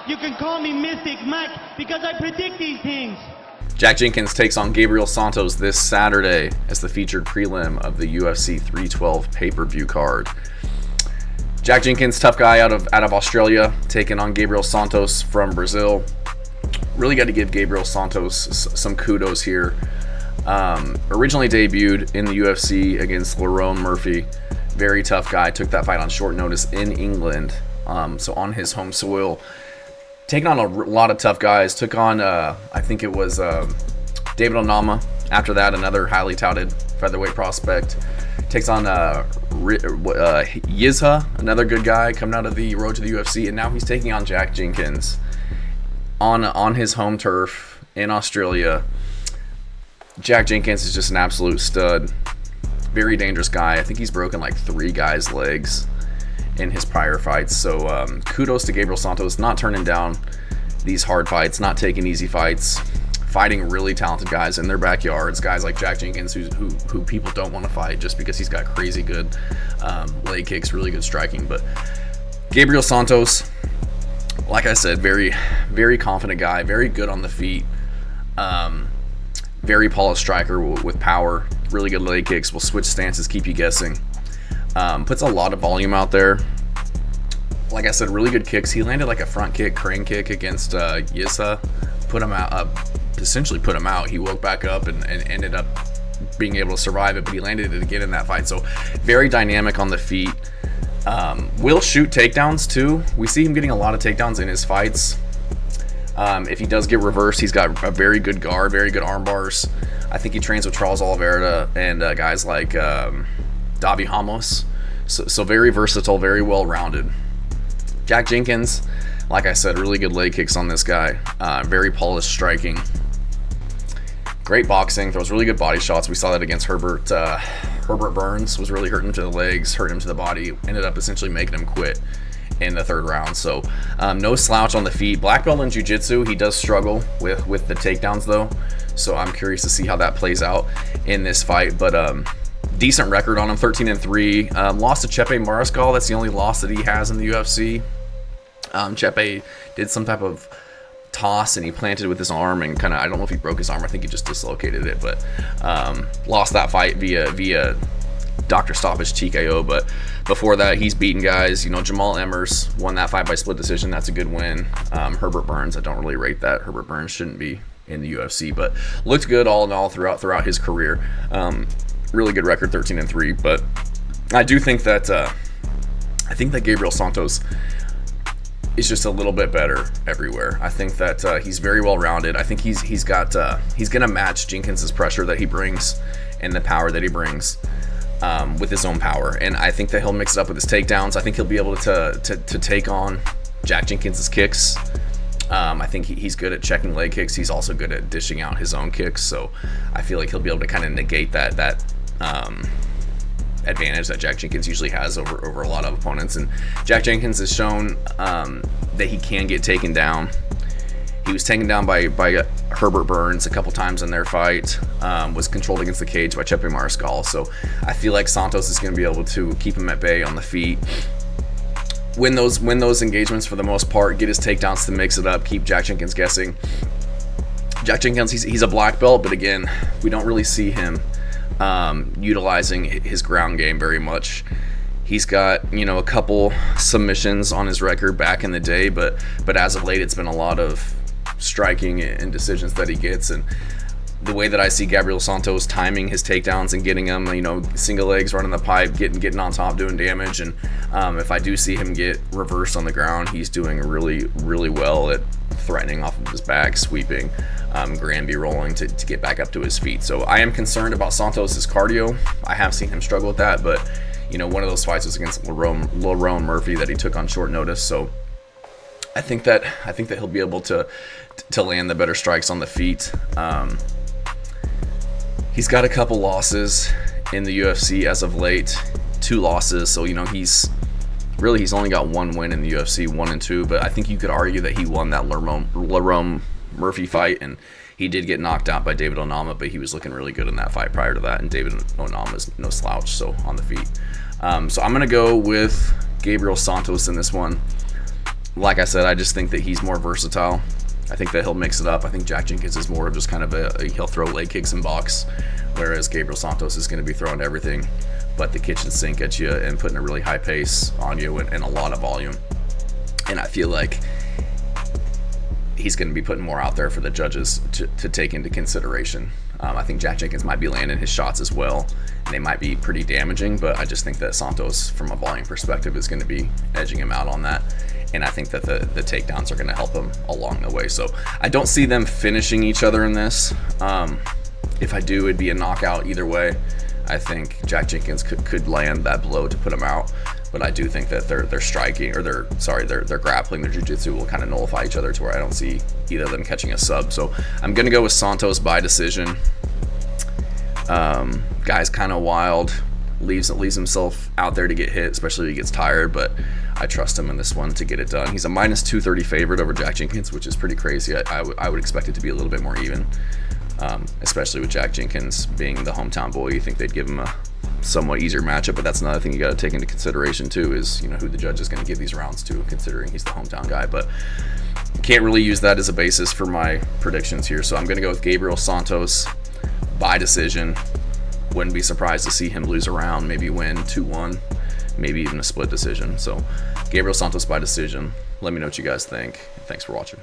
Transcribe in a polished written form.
You can call me Mystic Mike because I predict these things. Jack Jenkins takes on Gabriel Santos this Saturday as the featured prelim of the UFC 312 pay-per-view card. Jack Jenkins, tough guy out of Australia, taking on Gabriel Santos from Brazil. Really got to give Gabriel Santos some kudos here. Originally debuted in the UFC against Lerone Murphy. Very tough guy. Took that fight on short notice in England, so on his home soil. Taking on a lot of tough guys. Took on, I think it was David Onama. After that, another highly touted featherweight prospect. Takes on Yizha, another good guy coming out of the road to the UFC. And now he's taking on Jack Jenkins on his home turf in Australia. Jack Jenkins is just an absolute stud. Very dangerous guy. I think he's broken like 3 guys' legs in his prior fights. So kudos to Gabriel Santos, not turning down these hard fights, not taking easy fights, fighting really talented guys in their backyards, guys like Jack Jenkins who people don't want to fight just because he's got crazy good leg kicks, really good striking. But Gabriel Santos, like I said, very, very confident guy, very good on the feet, very polished striker with power, really good leg kicks, will switch stances, keep you guessing. Puts a lot of volume out there. Like I said, really good kicks. He landed like a front kick, crane kick against Yisa. Put him out, essentially put him out. He woke back up and ended up being able to survive it, but he landed it again in that fight. So very dynamic on the feet. Will shoot takedowns too. We see him getting a lot of takedowns in his fights. If he does get reversed, he's got a very good guard, very good arm bars. I think he trains with Charles Oliveira and guys like Davi Ramos. So very versatile, very well-rounded. Jack Jenkins, like I said, really good leg kicks on this guy. Very polished striking. Great boxing, throws really good body shots. We saw that against Herbert Burns. Was really hurting him to the legs, hurt him to the body. Ended up essentially making him quit in the 3rd round. So no slouch on the feet. Black belt in jiu-jitsu. He does struggle with the takedowns though. So I'm curious to see how that plays out in this fight. But decent record on him, 13-3. Lost to Chepe Mariscal. That's the only loss that he has in the UFC. Chepe did some type of toss and he planted with his arm and kind of, I don't know if he broke his arm. I think he just dislocated it, but lost that fight via Dr. Stoppage TKO. But before that, he's beaten guys. You know, Jamal Emmers won that fight by split decision. That's a good win. Herbert Burns, I don't really rate that. Herbert Burns shouldn't be in the UFC, but looked good all in all throughout his career. Really good record, 13-3. But I do think that Gabriel Santos is just a little bit better everywhere. I think that he's very well rounded. I think he's gonna match Jenkins' pressure that he brings and the power that he brings with his own power. And I think that he'll mix it up with his takedowns. I think he'll be able to take on Jack Jenkins' kicks. I think he's good at checking leg kicks. He's also good at dishing out his own kicks. So I feel like he'll be able to kind of negate that advantage that Jack Jenkins usually has over a lot of opponents. And Jack Jenkins has shown that he can get taken down. He was taken down by Herbert Burns a couple times in their fight. Was controlled against the cage by Chepe Mariscal. So I feel like Santos is going to be able to keep him at bay on the feet. Win those engagements for the most part. Get his takedowns to mix it up. Keep Jack Jenkins guessing. Jack Jenkins, he's a black belt, but again, we don't really see him utilizing his ground game very much. He's got, a couple submissions on his record back in the day, but as of late, it's been a lot of striking and decisions that he gets. And the way that I see Gabriel Santos timing his takedowns and getting them, single legs running the pipe, getting on top, doing damage. And if I do see him get reversed on the ground, he's doing really, really well at threatening off of his back, sweeping, Granby rolling to get back up to his feet. So I am concerned about Santos' cardio. I have seen him struggle with that, but one of those fights was against Lerone Murphy that he took on short notice. So I think that he'll be able to land the better strikes on the feet. He's got a couple losses in the UFC as of late, 2 losses. So he's only got 1 win in the UFC, 1-2. But I think you could argue that he won that Lerone Murphy fight, and he did get knocked out by David Onama, but he was looking really good in that fight prior to that. And David Onama's no slouch, so on the feet. So I'm gonna go with Gabriel Santos in this one. like I said, I just think that he's more versatile. I think that he'll mix it up. I think Jack Jenkins is more of just kind of he'll throw leg kicks and box, whereas Gabriel Santos is going to be throwing everything but the kitchen sink at you and putting a really high pace on you and a lot of volume. And I feel like he's going to be putting more out there for the judges to take into consideration. I think Jack Jenkins might be landing his shots as well, and they might be pretty damaging, but I just think that Santos, from a volume perspective, is going to be edging him out on that. And I think that the takedowns are going to help him along the way. So I don't see them finishing each other in this. If I do, it'd be a knockout either way. I think Jack Jenkins could land that blow to put him out, but I do think that their striking, or their grappling, their jiu-jitsu will kind of nullify each other to where I don't see either of them catching a sub. So I'm going to go with Santos by decision. Guy's kind of wild, leaves himself out there to get hit, especially if he gets tired, but I trust him in this one to get it done. He's a minus 230 favorite over Jack Jenkins, which is pretty crazy. I would expect it to be a little bit more even, especially with Jack Jenkins being the hometown boy. You think they'd give him a somewhat easier matchup, but that's another thing you got to take into consideration too, is who the judge is going to give these rounds to, considering he's the hometown guy. But can't really use that as a basis for my predictions here, so I'm going to go with Gabriel Santos by decision. Wouldn't be surprised to see him lose a round, maybe win 2-1, maybe even a split decision. So Gabriel Santos by decision. Let me know what you guys think. Thanks for watching.